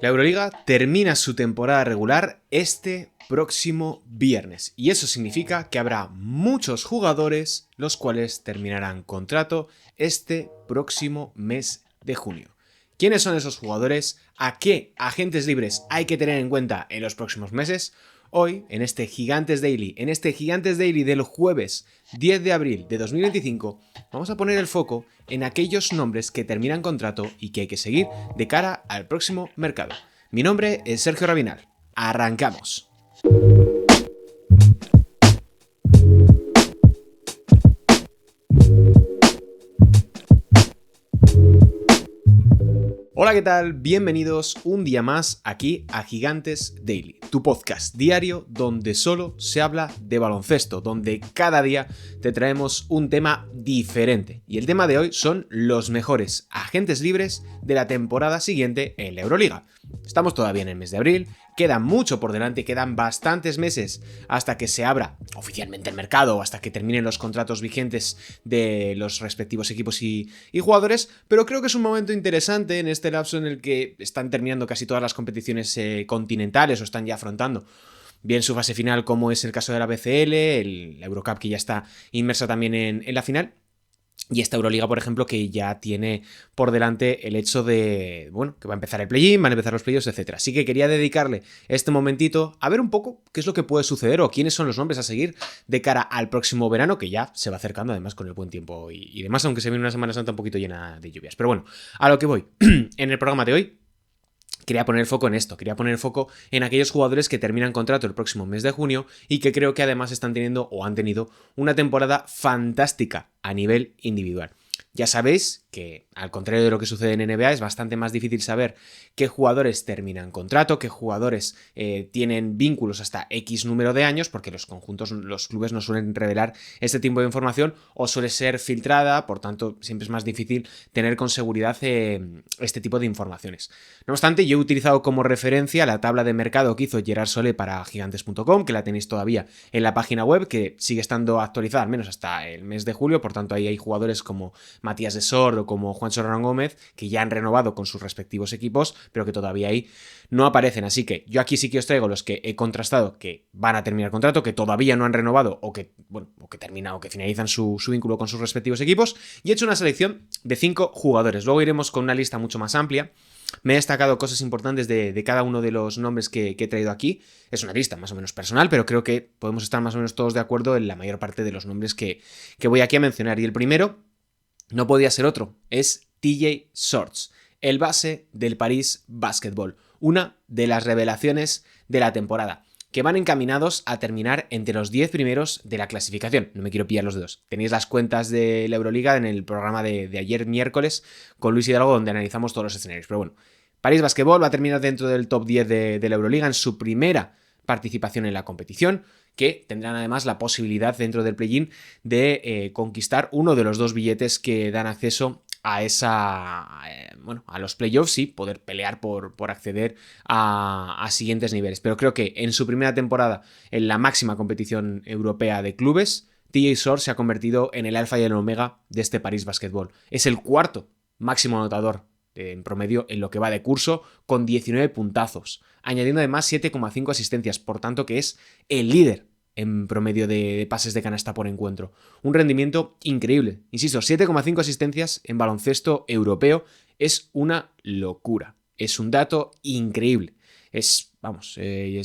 La Euroliga termina su temporada regular este próximo viernes y eso significa que habrá muchos jugadores los cuales terminarán contrato este próximo mes de junio. ¿Quiénes son esos jugadores? ¿A qué agentes libres hay que tener en cuenta en los próximos meses? Hoy, en este Gigantes Daily del jueves 10 de abril de 2025, vamos a poner el foco en aquellos nombres que terminan contrato y que hay que seguir de cara al próximo mercado. Mi nombre es Sergio Rabinal. ¡Arrancamos! Hola, ¿qué tal? Bienvenidos un día más aquí a Gigantes Daily, tu podcast diario donde solo se habla de baloncesto, donde cada día te traemos un tema diferente. Y el tema de hoy son los mejores agentes libres de la temporada siguiente en la Euroliga. Estamos todavía en el mes de abril, queda mucho por delante, quedan bastantes meses hasta que se abra oficialmente el mercado o hasta que terminen los contratos vigentes de los respectivos equipos y jugadores, pero creo que es un momento interesante en este lapso en el que están terminando casi todas las competiciones continentales o están ya afrontando bien su fase final, como es el caso de la BCL, la Eurocup que ya está inmersa también en la final. Y esta Euroliga, por ejemplo, que ya tiene por delante el hecho de, bueno, que va a empezar el play-in, van a empezar los playoffs, etc. Así que quería dedicarle este momentito a ver un poco qué es lo que puede suceder o quiénes son los nombres a seguir de cara al próximo verano, que ya se va acercando además con el buen tiempo y demás, aunque se viene una Semana Santa un poquito llena de lluvias. Pero bueno, a lo que voy. En el programa de hoy quería poner foco en esto, quería poner foco en aquellos jugadores que terminan contrato el próximo mes de junio y que creo que además están teniendo o han tenido una temporada fantástica a nivel individual. Ya sabéis que, al contrario de lo que sucede en NBA, es bastante más difícil saber qué jugadores terminan contrato, qué jugadores tienen vínculos hasta X número de años, porque los conjuntos, los clubes no suelen revelar este tipo de información o suele ser filtrada, por tanto siempre es más difícil tener con seguridad este tipo de informaciones. No obstante, yo he utilizado como referencia la tabla de mercado que hizo Gerard Solé para gigantes.com, que la tenéis todavía en la página web, que sigue estando actualizada al menos hasta el mes de julio, por tanto ahí hay jugadores como Matías Desor o como Juan Sorrán Gómez, que ya han renovado con sus respectivos equipos, pero que todavía ahí no aparecen. Así que yo aquí sí que os traigo los que he contrastado que van a terminar contrato, que todavía no han renovado o que, bueno, o que terminan o que finalizan su vínculo con sus respectivos equipos, y he hecho una selección de 5 jugadores. Luego iremos con una lista mucho más amplia. Me he destacado cosas importantes de cada uno de los nombres que he traído aquí. Es una lista más o menos personal, pero creo que podemos estar más o menos todos de acuerdo en la mayor parte de los nombres que voy aquí a mencionar. Y el primero no podía ser otro, es TJ Shorts, el base del París Basketball, una de las revelaciones de la temporada, que van encaminados a terminar entre los 10 primeros de la clasificación. No me quiero pillar los dedos. Tenéis las cuentas de la Euroliga en el programa de ayer miércoles con Luis Hidalgo, donde analizamos todos los escenarios. Pero bueno, París Basketball va a terminar dentro del top 10 de la Euroliga en su primera participación en la competición, que tendrán además la posibilidad dentro del play-in de conquistar uno de los 2 billetes que dan acceso a a los playoffs y poder pelear por acceder a siguientes niveles. Pero creo que en su primera temporada en la máxima competición europea de clubes, TJ Shorts se ha convertido en el alfa y el omega de este París Basketball. Es el cuarto máximo anotador en promedio en lo que va de curso, con 19 puntazos, añadiendo además 7,5 asistencias, por tanto que es el líder en promedio de pases de canasta por encuentro. Un rendimiento increíble. Insisto, 7,5 asistencias en baloncesto europeo es una locura. Es un dato increíble.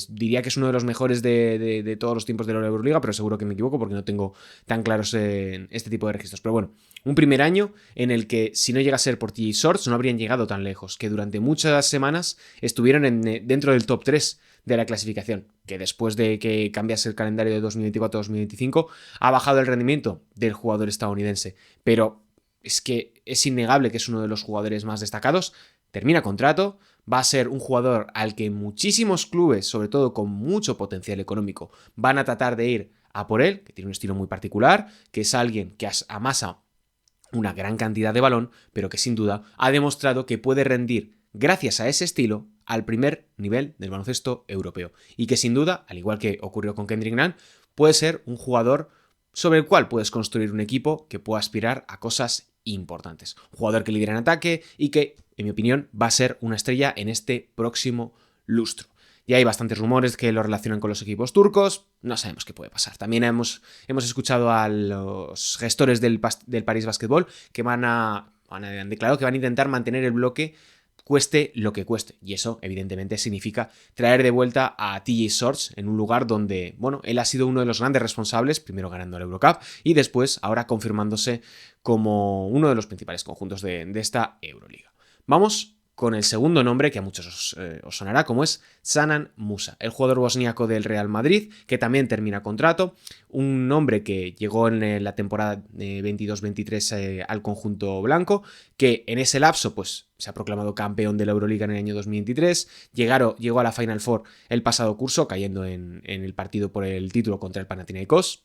Diría que es uno de los mejores de todos los tiempos de la Euroliga, pero seguro que me equivoco porque no tengo tan claros este tipo de registros. Pero bueno, un primer año en el que si no llega a ser por TJ Shorts no habrían llegado tan lejos, que durante muchas semanas estuvieron dentro del top 3 de la clasificación, que después de que cambiase el calendario de 2024-2025 ha bajado el rendimiento del jugador estadounidense, pero es que es innegable que es uno de los jugadores más destacados. Termina contrato, va a ser un jugador al que muchísimos clubes, sobre todo con mucho potencial económico, van a tratar de ir a por él, que tiene un estilo muy particular, que es alguien que amasa una gran cantidad de balón, pero que sin duda ha demostrado que puede rendir gracias a ese estilo al primer nivel del baloncesto europeo. Y que sin duda, al igual que ocurrió con Kendrick Nunn, puede ser un jugador sobre el cual puedes construir un equipo que pueda aspirar a cosas importantes. Un jugador que lidera en ataque y que, en mi opinión, va a ser una estrella en este próximo lustro. Ya hay bastantes rumores que lo relacionan con los equipos turcos, no sabemos qué puede pasar. También hemos escuchado a los gestores del París Basketball que han declarado que van a intentar mantener el bloque cueste lo que cueste. Y eso, evidentemente, significa traer de vuelta a TJ Shorts en un lugar donde, bueno, él ha sido uno de los grandes responsables, primero ganando la Eurocup y después ahora confirmándose como uno de los principales conjuntos de esta Euroliga. Vamos con el segundo nombre que a muchos os sonará, como es Sanan Musa, el jugador bosníaco del Real Madrid, que también termina contrato, un nombre que llegó en la temporada 22-23 al conjunto blanco, que en ese lapso pues se ha proclamado campeón de la Euroliga en el año 2023, llegó a la Final Four el pasado curso, cayendo en el partido por el título contra el Panathinaikos.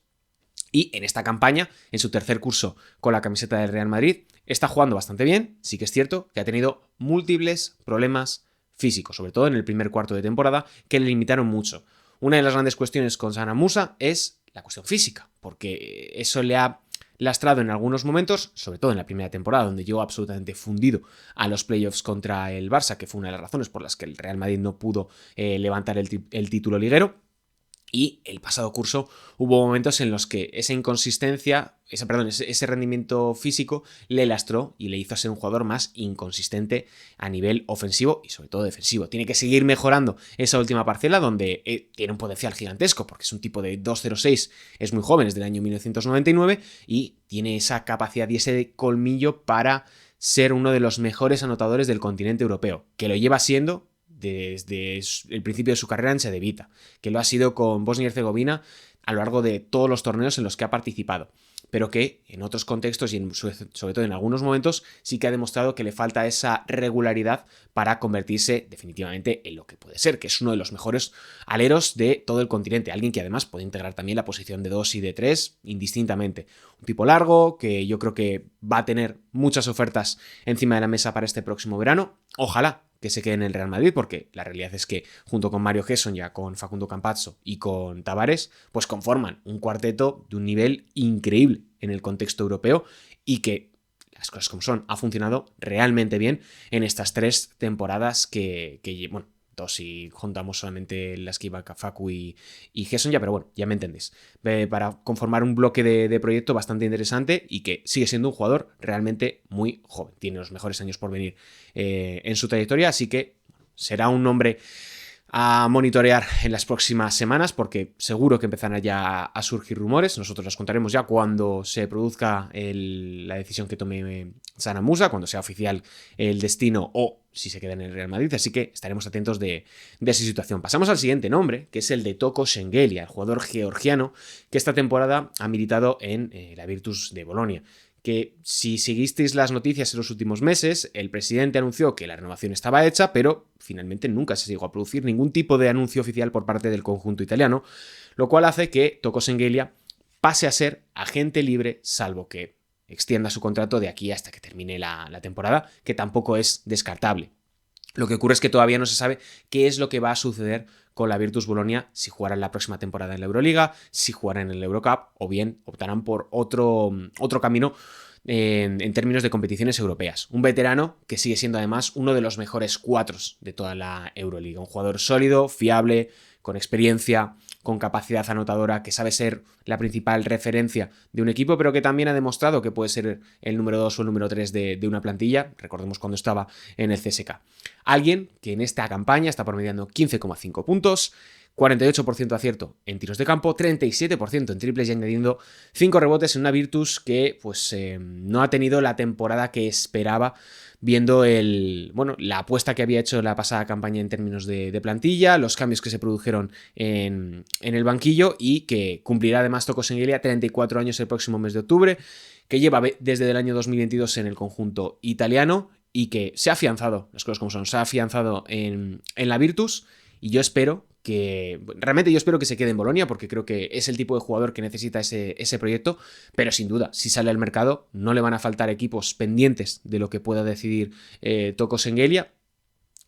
Y en esta campaña, en su tercer curso con la camiseta del Real Madrid, está jugando bastante bien. Sí que es cierto que ha tenido múltiples problemas físicos, sobre todo en el primer cuarto de temporada, que le limitaron mucho. Una de las grandes cuestiones con Sanan Musa es la cuestión física, porque eso le ha lastrado en algunos momentos, sobre todo en la primera temporada, donde llegó absolutamente fundido a los playoffs contra el Barça, que fue una de las razones por las que el Real Madrid no pudo levantar el título liguero. Y el pasado curso hubo momentos en los que esa inconsistencia, ese rendimiento físico le lastró y le hizo ser un jugador más inconsistente a nivel ofensivo y sobre todo defensivo. Tiene que seguir mejorando esa última parcela donde tiene un potencial gigantesco porque es un tipo de 2.06, es muy joven, es del año 1999 y tiene esa capacidad y ese colmillo para ser uno de los mejores anotadores del continente europeo, que lo lleva siendo desde el principio de su carrera en Cedevita, que lo ha sido con Bosnia y Herzegovina a lo largo de todos los torneos en los que ha participado, pero que en otros contextos y sobre todo en algunos momentos sí que ha demostrado que le falta esa regularidad para convertirse definitivamente en lo que puede ser, que es uno de los mejores aleros de todo el continente, alguien que además puede integrar también la posición de 2 y de 3 indistintamente. Un tipo largo que yo creo que va a tener muchas ofertas encima de la mesa para este próximo verano, ojalá que se quede en el Real Madrid, porque la realidad es que junto con Mario Hezonja, con Facundo Campazzo y con Tavares, pues conforman un cuarteto de un nivel increíble en el contexto europeo y que, las cosas como son, ha funcionado realmente bien en estas 3 temporadas que bueno, 2 si juntamos solamente las que iba Facu y Hezonja, pero bueno, ya me entendéis. Para conformar un bloque de proyecto bastante interesante y que sigue siendo un jugador realmente muy joven. Tiene los mejores años por venir en su trayectoria, así que será un nombre a monitorear en las próximas semanas porque seguro que empezarán ya a surgir rumores. Nosotros los contaremos ya cuando se produzca la decisión que tome Sanan Musa, cuando sea oficial el destino o si se queda en el Real Madrid, así que estaremos atentos de esa situación. Pasamos al siguiente nombre, que es el de Toko Shengelia, el jugador georgiano que esta temporada ha militado en la Virtus de Bolonia. Que si seguisteis las noticias en los últimos meses, el presidente anunció que la renovación estaba hecha, pero finalmente nunca se llegó a producir ningún tipo de anuncio oficial por parte del conjunto italiano, lo cual hace que Toko Shengelia pase a ser agente libre, salvo que extienda su contrato de aquí hasta que termine la temporada, que tampoco es descartable. Lo que ocurre es que todavía no se sabe qué es lo que va a suceder con la Virtus Bolonia, si jugarán la próxima temporada en la Euroliga, si jugarán en la Eurocup o bien optarán por otro camino en términos de competiciones europeas. Un veterano que sigue siendo además uno de los mejores 4 de toda la Euroliga. Un jugador sólido, fiable, con experiencia, con capacidad anotadora, que sabe ser la principal referencia de un equipo, pero que también ha demostrado que puede ser el número 2 o el número 3 de una plantilla. Recordemos cuando estaba en el CSKA. Alguien que en esta campaña está promediando 15,5 puntos, 48% acierto en tiros de campo, 37% en triples y añadiendo 5 rebotes en una Virtus que pues no ha tenido la temporada que esperaba, viendo la apuesta que había hecho la pasada campaña en términos de plantilla, los cambios que se produjeron en el banquillo y que cumplirá además Toko Shengelia 34 años el próximo mes de octubre, que lleva desde el año 2022 en el conjunto italiano y que se ha afianzado, las cosas como son, se ha afianzado en la Virtus y yo espero que se quede en Bolonia porque creo que es el tipo de jugador que necesita ese proyecto, pero sin duda, si sale al mercado no le van a faltar equipos pendientes de lo que pueda decidir Toko Shengelia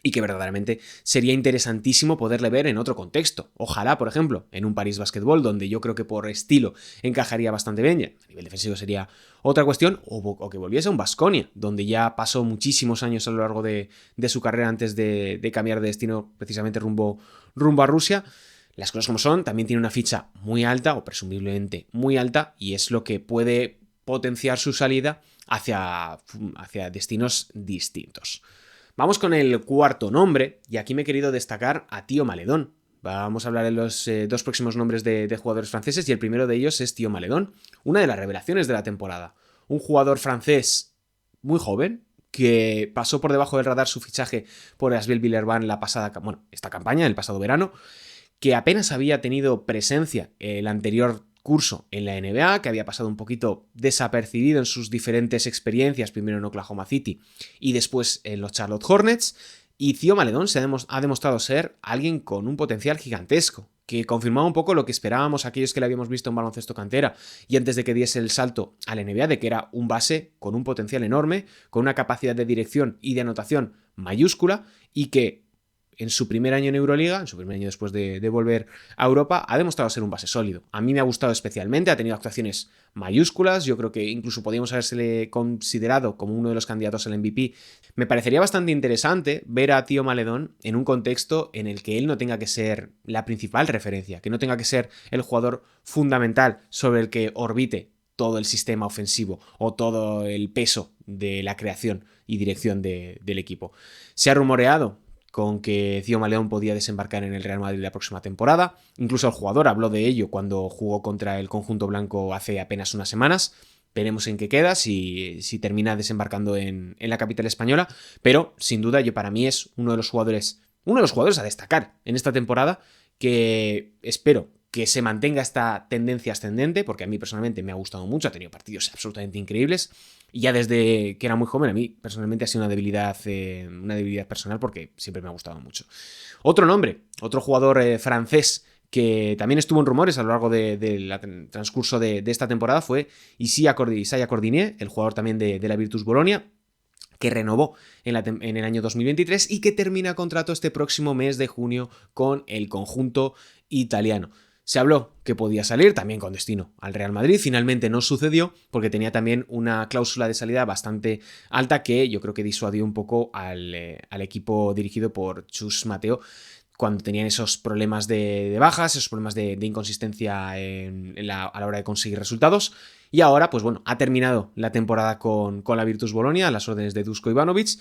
y que verdaderamente sería interesantísimo poderle ver en otro contexto. Ojalá, por ejemplo, en un París Basketball, donde yo creo que por estilo encajaría bastante bien, ya a nivel defensivo sería otra cuestión, o que volviese a un Baskonia, donde ya pasó muchísimos años a lo largo de su carrera antes de cambiar de destino precisamente rumbo a Rusia. Las cosas como son, también tiene una ficha muy alta, o presumiblemente muy alta, y es lo que puede potenciar su salida hacia destinos distintos. Vamos con el cuarto nombre, y aquí me he querido destacar a Thio Maledon. Vamos a hablar de los dos próximos nombres de jugadores franceses, y el primero de ellos es Thio Maledon, una de las revelaciones de la temporada. Un jugador francés muy joven, que pasó por debajo del radar su fichaje por Asvel Villeurbanne esta campaña, el pasado verano, que apenas había tenido presencia el anterior curso en la NBA, que había pasado un poquito desapercibido en sus diferentes experiencias, primero en Oklahoma City y después en los Charlotte Hornets, y Thio Maledon ha demostrado ser alguien con un potencial gigantesco, que confirmaba un poco lo que esperábamos aquellos que le habíamos visto en baloncesto cantera y antes de que diese el salto a la NBA, de que era un base con un potencial enorme, con una capacidad de dirección y de anotación mayúscula, y que en su primer año en Euroliga, en su primer año después de volver a Europa, ha demostrado ser un base sólido. A mí me ha gustado especialmente, ha tenido actuaciones mayúsculas, yo creo que incluso podríamos habérsele considerado como uno de los candidatos al MVP. Me parecería bastante interesante ver a Thio Maledon en un contexto en el que él no tenga que ser la principal referencia, que no tenga que ser el jugador fundamental sobre el que orbite todo el sistema ofensivo o todo el peso de la creación y dirección del equipo. Se ha rumoreado con que Thio Maledon podía desembarcar en el Real Madrid la próxima temporada. Incluso el jugador habló de ello cuando jugó contra el conjunto blanco hace apenas unas semanas. Veremos en qué queda, si termina desembarcando en la capital española, pero sin duda para mí es uno de los jugadores a destacar en esta temporada, que espero que se mantenga esta tendencia ascendente, porque a mí personalmente me ha gustado mucho, ha tenido partidos absolutamente increíbles, y ya desde que era muy joven a mí personalmente ha sido una debilidad personal, porque siempre me ha gustado mucho. Otro nombre, otro jugador francés que también estuvo en rumores a lo largo del transcurso de esta temporada, fue Isaiah Cordinier, el jugador también de la Virtus Bolonia, que renovó en el año 2023 y que termina contrato este próximo mes de junio con el conjunto italiano. Se habló que podía salir también con destino al Real Madrid, finalmente no sucedió porque tenía también una cláusula de salida bastante alta que yo creo que disuadió un poco al equipo dirigido por Chus Mateo cuando tenían esos problemas de bajas, esos problemas de inconsistencia a la hora de conseguir resultados. Y ahora, pues bueno, ha terminado la temporada con la Virtus Bolonia a las órdenes de Duško Ivanović.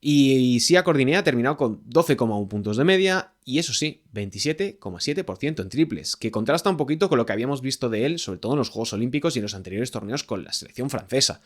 Y Isaiah Cordinier ha terminado con 12,1 puntos de media y eso sí, 27,7% en triples, que contrasta un poquito con lo que habíamos visto de él, sobre todo en los Juegos Olímpicos y en los anteriores torneos con la selección francesa.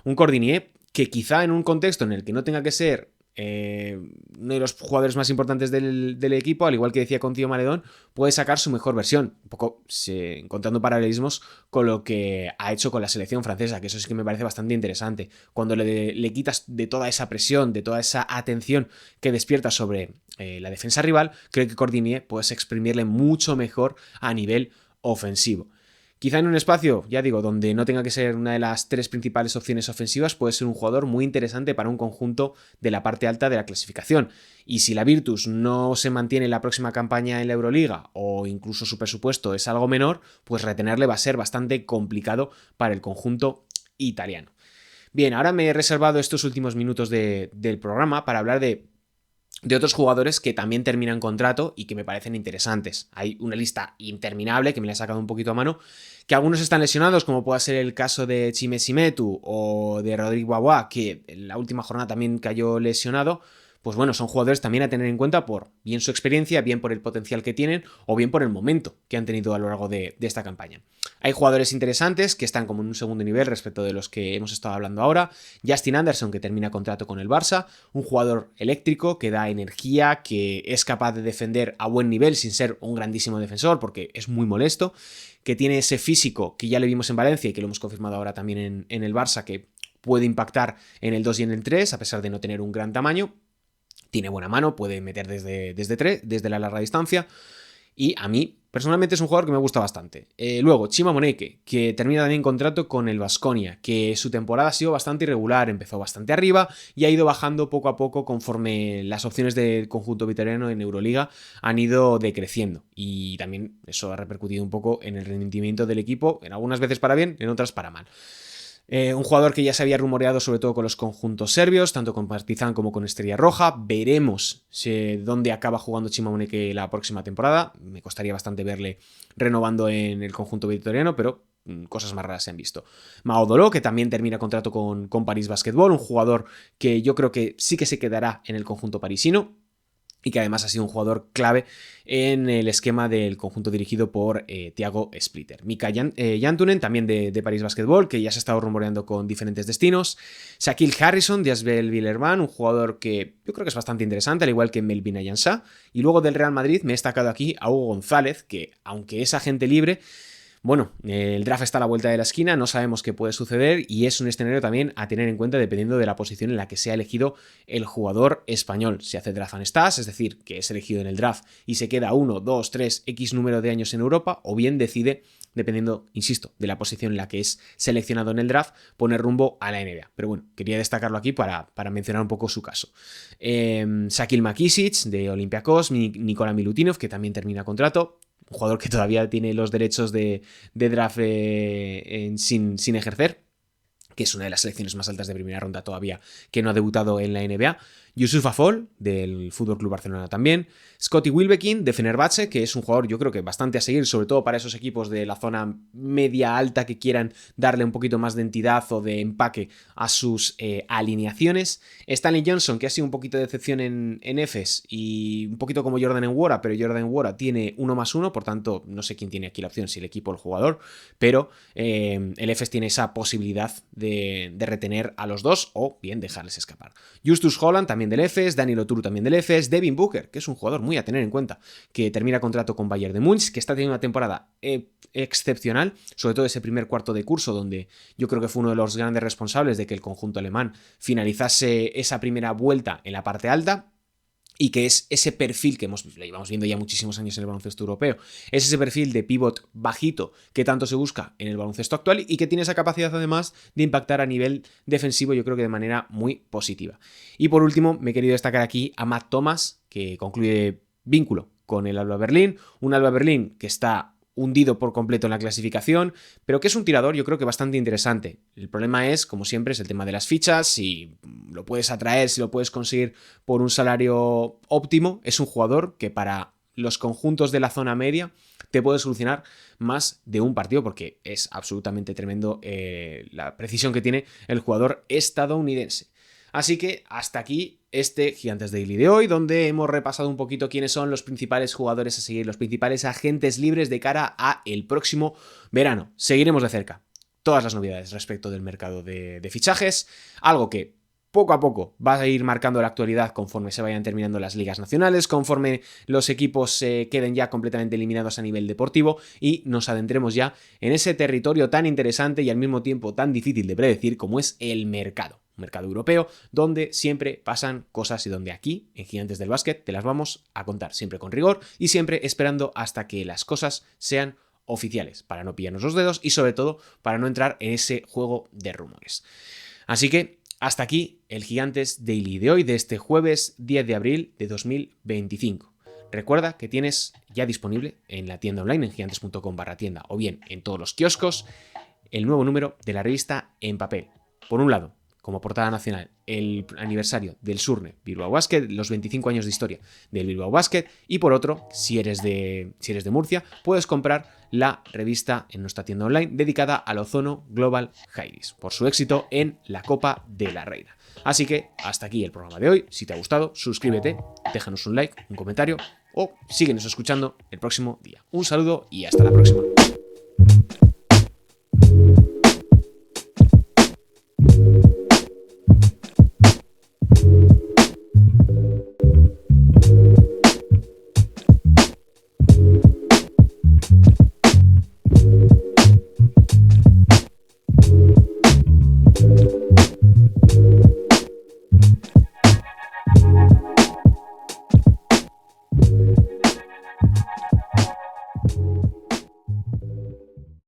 Un Cordinier que quizá en un contexto en el que no tenga que ser uno de los jugadores más importantes del equipo, al igual que decía con Thio Maledon, puede sacar su mejor versión, un poco encontrando paralelismos con lo que ha hecho con la selección francesa, que eso sí que me parece bastante interesante. Cuando le quitas de toda esa presión, de toda esa atención que despierta sobre la defensa rival, creo que Cordinier puedes exprimirle mucho mejor a nivel ofensivo. Quizá en un espacio, ya digo, donde no tenga que ser una de las tres principales opciones ofensivas, puede ser un jugador muy interesante para un conjunto de la parte alta de la clasificación. Y si la Virtus no se mantiene en la próxima campaña en la Euroliga, o incluso su presupuesto es algo menor, pues retenerle va a ser bastante complicado para el conjunto italiano. Bien, ahora me he reservado estos últimos minutos del programa para hablar de otros jugadores que también terminan contrato y que me parecen interesantes. Hay una lista interminable que me la he sacado un poquito a mano, que algunos están lesionados, como pueda ser el caso de Chimezie Metu o de Rodrigo Wawa, que en la última jornada también cayó lesionado. Pues bueno, son jugadores también a tener en cuenta por bien su experiencia, bien por el potencial que tienen o bien por el momento que han tenido a lo largo de esta campaña. Hay jugadores interesantes que están como en un segundo nivel respecto de los que hemos estado hablando ahora. Justin Anderson, que termina contrato con el Barça, un jugador eléctrico que da energía, que es capaz de defender a buen nivel sin ser un grandísimo defensor porque es muy molesto, que tiene ese físico que ya le vimos en Valencia y que lo hemos confirmado ahora también en el Barça, que puede impactar en el 2 y en el 3 a pesar de no tener un gran tamaño. Tiene buena mano, puede meter desde la larga distancia y a mí personalmente es un jugador que me gusta bastante. Luego, Chima Moneke, que termina también contrato con el Baskonia, que su temporada ha sido bastante irregular, empezó bastante arriba y ha ido bajando poco a poco conforme las opciones del conjunto vitoriano en Euroliga han ido decreciendo. Y también eso ha repercutido un poco en el rendimiento del equipo, en algunas veces para bien, en otras para mal. Un jugador que ya se había rumoreado sobre todo con los conjuntos serbios, tanto con Partizan como con Estrella Roja. Veremos dónde acaba jugando Chima Moneke la próxima temporada. Me costaría bastante verle renovando en el conjunto vitoriano, pero cosas más raras se han visto. Mao Dolo, que también termina contrato con París Basketball, un jugador que yo creo que sí que se quedará en el conjunto parisino y que además ha sido un jugador clave en el esquema del conjunto dirigido por Thiago Splitter. Mika Jantunen, también de París Basketball, que ya se ha estado rumoreando con diferentes destinos. Shaquille Harrison, de Asbel Villerman, un jugador que yo creo que es bastante interesante, al igual que Melvin Ayansá. Y luego del Real Madrid me he destacado aquí a Hugo González, que aunque es agente libre, bueno, el draft está a la vuelta de la esquina, no sabemos qué puede suceder y es un escenario también a tener en cuenta dependiendo de la posición en la que sea elegido el jugador español. Si hace draft and stats, es decir, que es elegido en el draft y se queda 1, 2, 3, X número de años en Europa, o bien decide, dependiendo, insisto, de la posición en la que es seleccionado en el draft, poner rumbo a la NBA. Pero bueno, quería destacarlo aquí para mencionar un poco su caso. Shaquille Makisic, de Olympiacos, Nikola Milutinov, que también termina contrato. Un jugador que todavía tiene los derechos de draft sin ejercer, que es una de las selecciones más altas de primera ronda todavía que no ha debutado en la NBA. Yusuf Afol, del FC Barcelona también. Scotty Wilbekin, de Fenerbahce, que es un jugador yo creo que bastante a seguir, sobre todo para esos equipos de la zona media-alta que quieran darle un poquito más de entidad o de empaque a sus alineaciones. Stanley Johnson, que ha sido un poquito de decepción en Efes y un poquito como Jordan Nwora, pero Jordan Nwora tiene 1+1, por tanto no sé quién tiene aquí la opción, si el equipo o el jugador, pero el Efes tiene esa posibilidad de retener a los dos o bien dejarles escapar. Justus Holland, también del Efes, Danilo Turu, también del Efes, Devin Booker, que es un jugador muy a tener en cuenta, que termina contrato con Bayern de Múnich, que está teniendo una temporada excepcional, sobre todo ese primer cuarto de curso, donde yo creo que fue uno de los grandes responsables de que el conjunto alemán finalizase esa primera vuelta en la parte alta. Y que es ese perfil que llevamos viendo ya muchísimos años en el baloncesto europeo, es ese perfil de pívot bajito que tanto se busca en el baloncesto actual y que tiene esa capacidad además de impactar a nivel defensivo, yo creo que de manera muy positiva. Y por último, me he querido destacar aquí a Matt Thomas, que concluye vínculo con el Alba Berlín, un Alba Berlín que está hundido por completo en la clasificación, pero que es un tirador yo creo que bastante interesante. El problema es, como siempre, es el tema de las fichas, si lo puedes atraer, si lo puedes conseguir por un salario óptimo. Es un jugador que para los conjuntos de la zona media te puede solucionar más de un partido, porque es absolutamente tremendo la precisión que tiene el jugador estadounidense. Así que hasta aquí este Gigantes Daily de hoy, donde hemos repasado un poquito quiénes son los principales jugadores a seguir, los principales agentes libres de cara a el próximo verano. Seguiremos de cerca todas las novedades respecto del mercado de fichajes, algo que poco a poco va a ir marcando la actualidad conforme se vayan terminando las ligas nacionales, conforme los equipos se queden ya completamente eliminados a nivel deportivo y nos adentremos ya en ese territorio tan interesante y al mismo tiempo tan difícil de predecir como es el mercado europeo, donde siempre pasan cosas y donde aquí, en Gigantes del Básquet, te las vamos a contar siempre con rigor y siempre esperando hasta que las cosas sean oficiales, para no pillarnos los dedos y sobre todo para no entrar en ese juego de rumores. Así que hasta aquí el Gigantes Daily de hoy, de este jueves 10 de abril de 2025. Recuerda que tienes ya disponible en la tienda online en gigantes.com/tienda o bien en todos los kioscos el nuevo número de la revista en papel. Por un lado, como portada nacional, el aniversario del Surne Bilbao Basket, los 25 años de historia del Bilbao Basket, y por otro, si eres de Murcia, puedes comprar la revista en nuestra tienda online dedicada al Ozono Global Jairis, por su éxito en la Copa de la Reina. Así que hasta aquí el programa de hoy. Si te ha gustado, suscríbete, déjanos un like, un comentario o síguenos escuchando el próximo día. Un saludo y hasta la próxima.